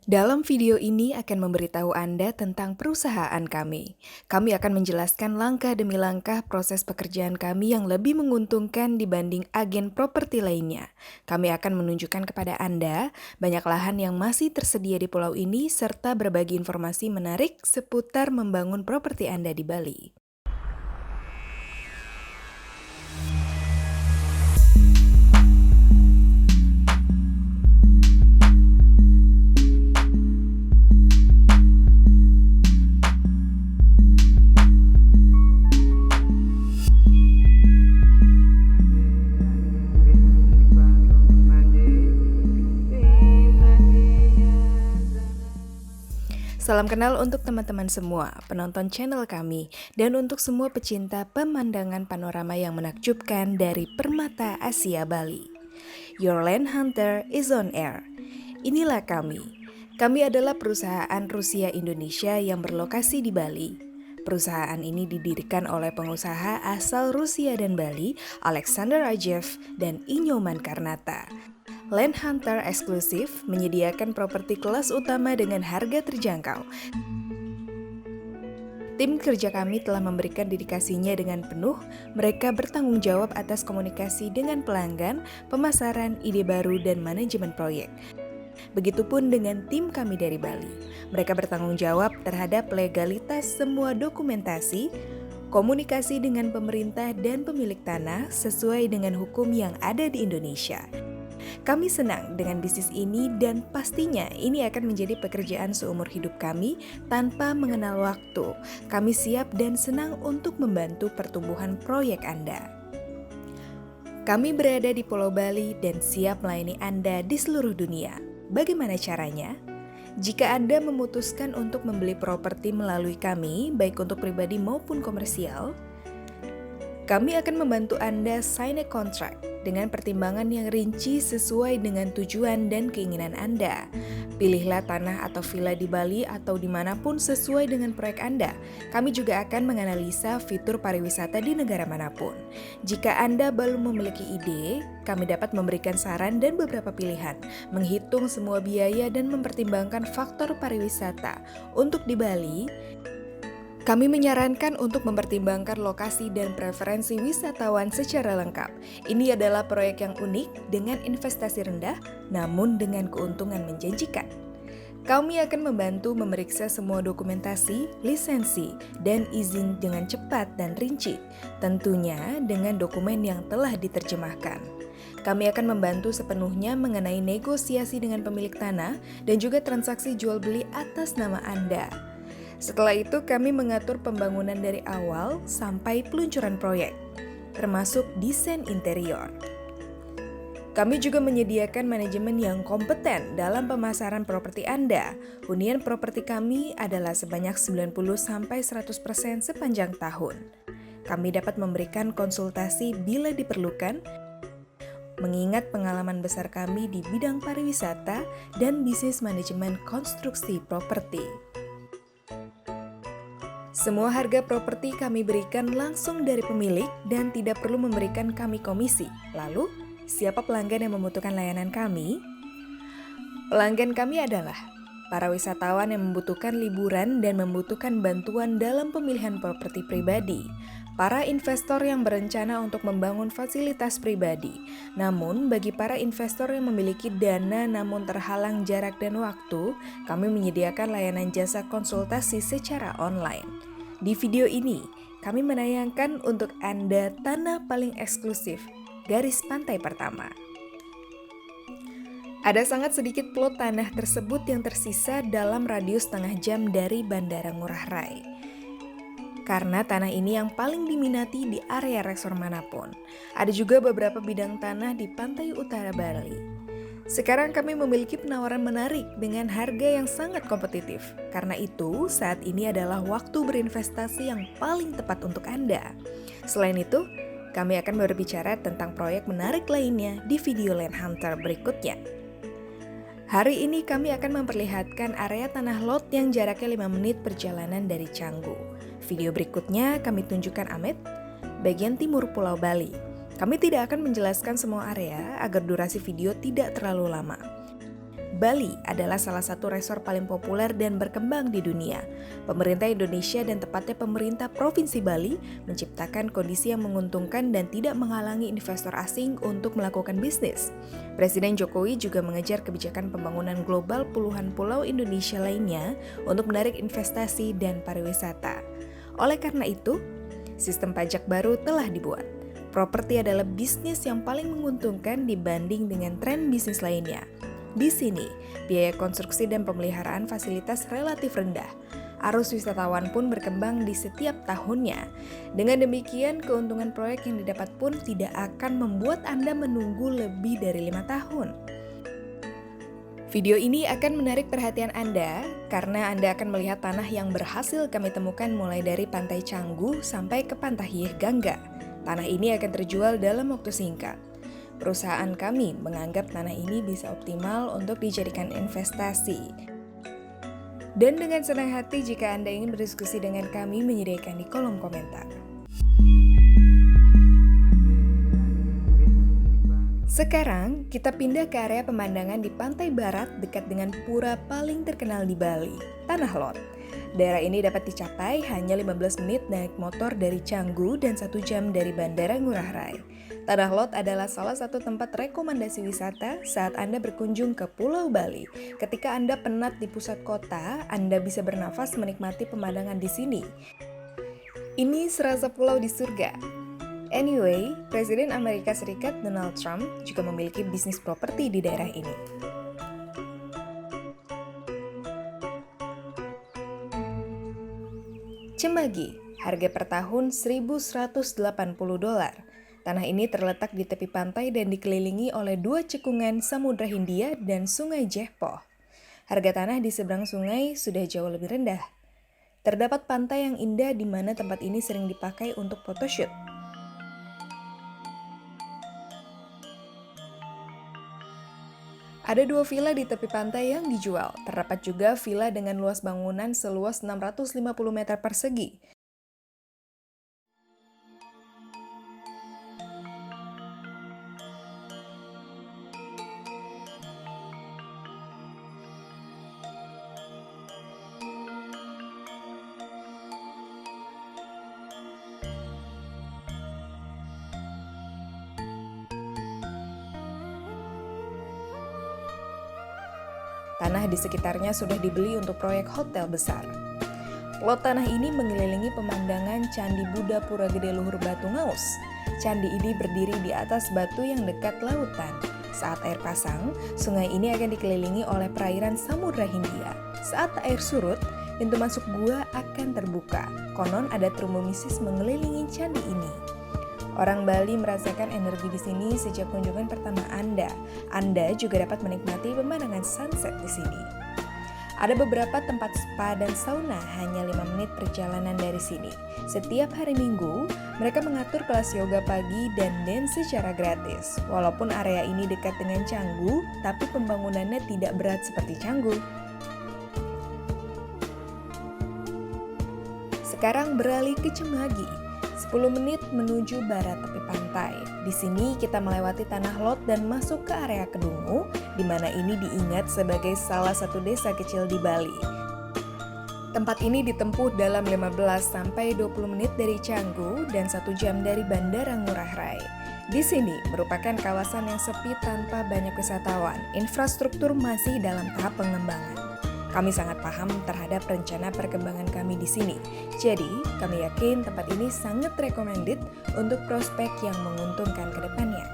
Dalam video ini akan memberitahu Anda tentang perusahaan kami. Kami akan menjelaskan langkah demi langkah proses pekerjaan kami yang lebih menguntungkan dibanding agen properti lainnya. Kami akan menunjukkan kepada Anda banyak lahan yang masih tersedia di pulau ini serta berbagi informasi menarik seputar membangun properti Anda di Bali. Salam kenal untuk teman-teman semua, penonton channel kami, dan untuk semua pecinta pemandangan panorama yang menakjubkan dari permata Asia Bali. Your Land Hunter is on air. Inilah kami. Kami adalah perusahaan Rusia Indonesia yang berlokasi di Bali. Perusahaan ini didirikan oleh pengusaha asal Rusia dan Bali, Alexander Rajev dan Inyoman Karnata. Land Hunter eksklusif menyediakan properti kelas utama dengan harga terjangkau. Tim kerja kami telah memberikan dedikasinya dengan penuh. Mereka bertanggung jawab atas komunikasi dengan pelanggan, pemasaran, ide baru, dan manajemen proyek. Begitupun dengan tim kami dari Bali. Mereka bertanggung jawab terhadap legalitas semua dokumentasi, komunikasi dengan pemerintah dan pemilik tanah sesuai dengan hukum yang ada di Indonesia. Kami senang dengan bisnis ini dan pastinya ini akan menjadi pekerjaan seumur hidup kami tanpa mengenal waktu. Kami siap dan senang untuk membantu pertumbuhan proyek Anda. Kami berada di Pulau Bali dan siap melayani Anda di seluruh dunia. Bagaimana caranya? Jika Anda memutuskan untuk membeli properti melalui kami, baik untuk pribadi maupun komersial, kami akan membantu Anda sign a contract dengan pertimbangan yang rinci sesuai dengan tujuan dan keinginan Anda. Pilihlah tanah atau villa di Bali atau dimanapun sesuai dengan proyek Anda. Kami juga akan menganalisa fitur pariwisata di negara manapun. Jika Anda belum memiliki ide, kami dapat memberikan saran dan beberapa pilihan, menghitung semua biaya dan mempertimbangkan faktor pariwisata. Untuk di Bali, kami menyarankan untuk mempertimbangkan lokasi dan preferensi wisatawan secara lengkap. Ini adalah proyek yang unik dengan investasi rendah, namun dengan keuntungan menjanjikan. Kami akan membantu memeriksa semua dokumentasi, lisensi, dan izin dengan cepat dan rinci, tentunya dengan dokumen yang telah diterjemahkan. Kami akan membantu sepenuhnya mengenai negosiasi dengan pemilik tanah dan juga transaksi jual beli atas nama Anda. Setelah itu kami mengatur pembangunan dari awal sampai peluncuran proyek, termasuk desain interior. Kami juga menyediakan manajemen yang kompeten dalam pemasaran properti Anda. Hunian properti kami adalah sebanyak 90-100% sepanjang tahun. Kami dapat memberikan konsultasi bila diperlukan, mengingat pengalaman besar kami di bidang pariwisata dan bisnis manajemen konstruksi properti. Semua harga properti kami berikan langsung dari pemilik dan tidak perlu memberikan kami komisi. Lalu, siapa pelanggan yang membutuhkan layanan kami? Pelanggan kami adalah para wisatawan yang membutuhkan liburan dan membutuhkan bantuan dalam pemilihan properti pribadi, para investor yang berencana untuk membangun fasilitas pribadi. Namun, bagi para investor yang memiliki dana namun terhalang jarak dan waktu, kami menyediakan layanan jasa konsultasi secara online. Di video ini, kami menayangkan untuk Anda tanah paling eksklusif, garis pantai pertama. Ada sangat sedikit plot tanah tersebut yang tersisa dalam radius setengah jam dari Bandara Ngurah Rai. Karena tanah ini yang paling diminati di area resor manapun. Ada juga beberapa bidang tanah di pantai utara Bali. Sekarang kami memiliki penawaran menarik dengan harga yang sangat kompetitif. Karena itu, saat ini adalah waktu berinvestasi yang paling tepat untuk Anda. Selain itu, kami akan berbicara tentang proyek menarik lainnya di video Land Hunter berikutnya. Hari ini kami akan memperlihatkan area tanah lot yang jaraknya 5 menit perjalanan dari Canggu. Video berikutnya kami tunjukkan Amet, bagian timur Pulau Bali. Kami tidak akan menjelaskan semua area agar durasi video tidak terlalu lama. Bali adalah salah satu resor paling populer dan berkembang di dunia. Pemerintah Indonesia dan tepatnya pemerintah Provinsi Bali menciptakan kondisi yang menguntungkan dan tidak menghalangi investor asing untuk melakukan bisnis. Presiden Jokowi juga mengejar kebijakan pembangunan global puluhan pulau Indonesia lainnya untuk menarik investasi dan pariwisata. Oleh karena itu, sistem pajak baru telah dibuat. Properti adalah bisnis yang paling menguntungkan dibanding dengan tren bisnis lainnya. Di sini, biaya konstruksi dan pemeliharaan fasilitas relatif rendah. Arus wisatawan pun berkembang di setiap tahunnya. Dengan demikian, keuntungan proyek yang didapat pun tidak akan membuat Anda menunggu lebih dari 5 tahun. Video ini akan menarik perhatian Anda karena Anda akan melihat tanah yang berhasil kami temukan mulai dari Pantai Canggu sampai ke Pantai Hieh Gangga. Tanah ini akan terjual dalam waktu singkat. Perusahaan kami menganggap tanah ini bisa optimal untuk dijadikan investasi. Dan dengan senang hati jika Anda ingin berdiskusi dengan kami menyediakan di kolom komentar. Sekarang kita pindah ke area pemandangan di pantai barat dekat dengan pura paling terkenal di Bali, Tanah Lot. Daerah ini dapat dicapai hanya 15 menit naik motor dari Canggu dan 1 jam dari Bandara Ngurah Rai. Tanah Lot adalah salah satu tempat rekomendasi wisata saat Anda berkunjung ke Pulau Bali. Ketika Anda penat di pusat kota, Anda bisa bernafas menikmati pemandangan di sini. Ini serasa pulau di surga. Anyway, Presiden Amerika Serikat Donald Trump juga memiliki bisnis properti di daerah ini. Cemagi, harga per tahun $1.180. Tanah ini terletak di tepi pantai dan dikelilingi oleh 2 cekungan Samudra Hindia dan Sungai Jehpoh. Harga tanah di seberang sungai sudah jauh lebih rendah. Terdapat pantai yang indah di mana tempat ini sering dipakai untuk photoshoot. Ada 2 villa di tepi pantai yang dijual. Terdapat juga villa dengan luas bangunan seluas 650 meter persegi. Tanah di sekitarnya sudah dibeli untuk proyek hotel besar. Lot tanah ini mengelilingi pemandangan Candi Buddha Pura Gede Luhur Batu Ngaus. Candi ini berdiri di atas batu yang dekat lautan. Saat air pasang, sungai ini akan dikelilingi oleh perairan Samudra Hindia. Saat air surut, pintu masuk gua akan terbuka. Konon ada terumbu mistis mengelilingi candi ini. Orang Bali merasakan energi di sini sejak kunjungan pertama Anda. Anda juga dapat menikmati pemandangan sunset di sini. Ada beberapa tempat spa dan sauna hanya 5 menit perjalanan dari sini. Setiap hari Minggu, mereka mengatur kelas yoga pagi dan dance secara gratis. Walaupun area ini dekat dengan Canggu, tapi pembangunannya tidak berat seperti Canggu. Sekarang beralih ke Cemagi. 10 menit menuju barat tepi pantai. Di sini kita melewati Tanah Lot dan masuk ke area Kedungu, di mana ini diingat sebagai salah satu desa kecil di Bali. Tempat ini ditempuh dalam 15-20 menit dari Canggu dan 1 jam dari Bandara Ngurah Rai. Di sini merupakan kawasan yang sepi tanpa banyak wisatawan. Infrastruktur masih dalam tahap pengembangan. Kami sangat paham terhadap rencana perkembangan kami di sini. Jadi, kami yakin tempat ini sangat recommended untuk prospek yang menguntungkan ke depannya.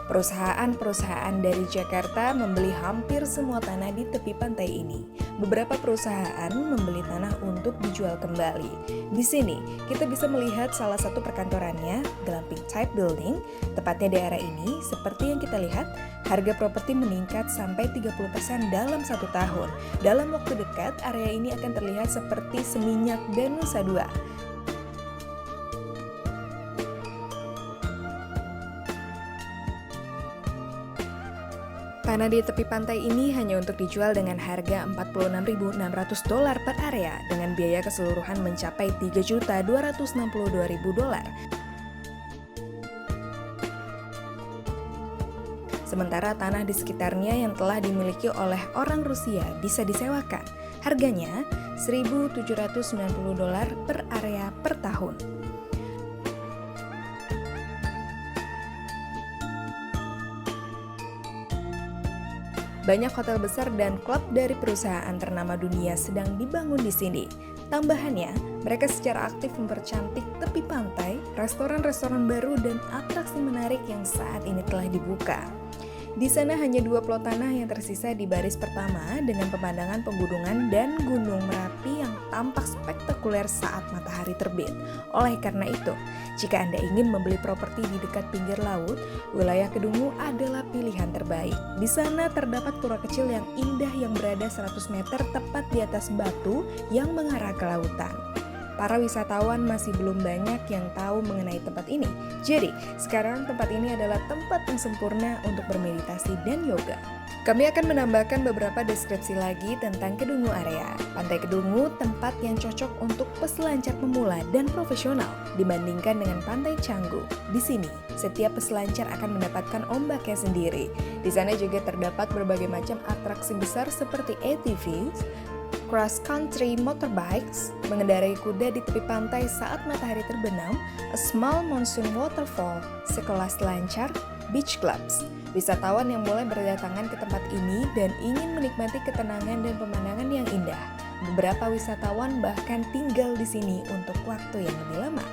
Perusahaan-perusahaan dari Jakarta membeli hampir semua tanah di tepi pantai ini. Beberapa perusahaan membeli tanah untuk dijual kembali. Di sini, kita bisa melihat salah satu perkantorannya, glamping type building. Tepatnya di area ini, seperti yang kita lihat, harga properti meningkat sampai 30% dalam 1 tahun. Dalam waktu dekat, area ini akan terlihat seperti Seminyak dan Nusa Dua. Tanah di tepi pantai ini hanya untuk dijual dengan harga $46.600 per area dengan biaya keseluruhan mencapai $3.262.000. sementara tanah di sekitarnya yang telah dimiliki oleh orang Rusia bisa disewakan. Harganya $1.790 per area per tahun. Banyak hotel besar dan klub dari perusahaan ternama dunia sedang dibangun di sini. Tambahannya, mereka secara aktif mempercantik tepi pantai, restoran-restoran baru, dan atraksi menarik yang saat ini telah dibuka. Di sana hanya 2 plot tanah yang tersisa di baris pertama dengan pemandangan pegunungan dan Gunung Merapi yang tampak spektakuler saat matahari terbit. Oleh karena itu, jika Anda ingin membeli properti di dekat pinggir laut, wilayah Kedungu adalah pilihan terbaik. Di sana terdapat pura kecil yang indah yang berada 100 meter tepat di atas batu yang mengarah ke lautan. Para wisatawan masih belum banyak yang tahu mengenai tempat ini. Jadi, sekarang tempat ini adalah tempat yang sempurna untuk bermeditasi dan yoga. Kami akan menambahkan beberapa deskripsi lagi tentang Kedungu area. Pantai Kedungu tempat yang cocok untuk peselancar pemula dan profesional dibandingkan dengan Pantai Canggu. Di sini, setiap peselancar akan mendapatkan ombaknya sendiri. Di sana juga terdapat berbagai macam atraksi besar seperti ATVs, cross country motorbikes, mengendarai kuda di tepi pantai saat matahari terbenam, a small monsoon waterfall, sekolah selancar, beach clubs. Wisatawan yang mulai berdatangan ke tempat ini dan ingin menikmati ketenangan dan pemandangan yang indah. Beberapa wisatawan bahkan tinggal di sini untuk waktu yang lebih lama.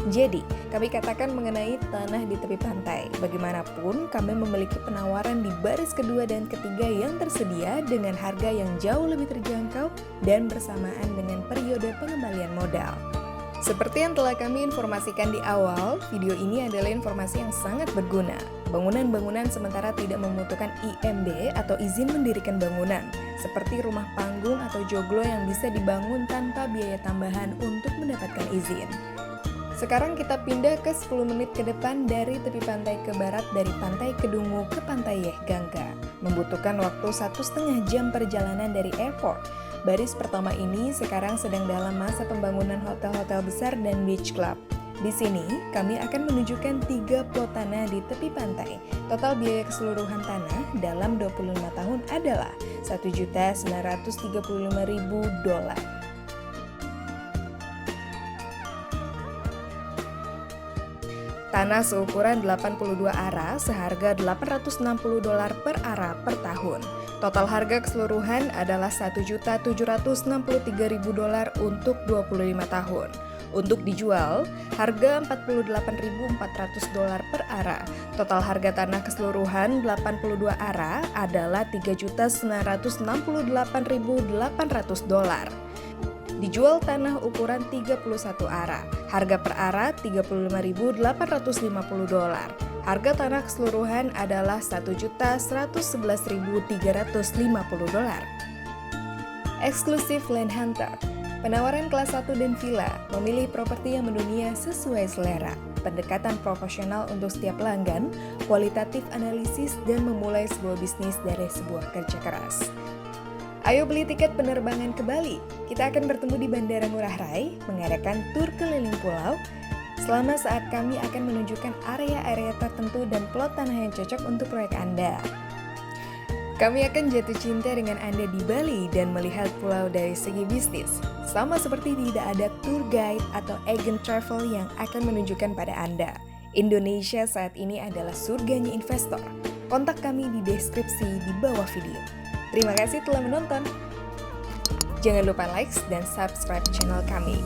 Jadi, kami katakan mengenai tanah di tepi pantai. Bagaimanapun, kami memiliki penawaran di baris kedua dan ketiga yang tersedia dengan harga yang jauh lebih terjangkau dan bersamaan dengan periode pengembalian modal. Seperti yang telah kami informasikan di awal, video ini adalah informasi yang sangat berguna. Bangunan-bangunan sementara tidak membutuhkan IMB atau izin mendirikan bangunan, seperti rumah panggung atau joglo yang bisa dibangun tanpa biaya tambahan untuk mendapatkan izin. Sekarang kita pindah ke 10 menit ke depan dari tepi pantai ke barat dari Pantai Kedungu ke Pantai Yehgangga. Membutuhkan waktu 1,5 jam perjalanan dari airport. Baris pertama ini sekarang sedang dalam masa pembangunan hotel-hotel besar dan beach club. Di sini, kami akan menunjukkan 3 plot tanah di tepi pantai. Total biaya keseluruhan tanah dalam 25 tahun adalah $1.935.000. Tanah seukuran 82 ara seharga $860 per ara per tahun. Total harga keseluruhan adalah $1.763.000 untuk 25 tahun. Untuk dijual, harga $48.400 per ara. Total harga tanah keseluruhan 82 ara adalah $3.968.800. Dijual tanah ukuran 31 ara. Harga per ara $35.850. Harga tanah keseluruhan adalah $1.111.350. Eksklusif Land Hunter. Penawaran kelas 1 dan villa, memilih properti yang mendunia sesuai selera. Pendekatan profesional untuk setiap pelanggan, kualitatif analisis, dan memulai sebuah bisnis dari sebuah kerja keras. Ayo beli tiket penerbangan ke Bali. Kita akan bertemu di Bandara Ngurah Rai, mengadakan tur keliling pulau. Selama saat kami akan menunjukkan area-area tertentu dan plot tanah yang cocok untuk proyek Anda. Kami akan jatuh cinta dengan Anda di Bali dan melihat pulau dari segi bisnis. Sama seperti tidak ada tour guide atau agent travel yang akan menunjukkan pada Anda. Indonesia saat ini adalah surganya investor. Kontak kami di deskripsi di bawah video. Terima kasih telah menonton. Jangan lupa like dan subscribe channel kami.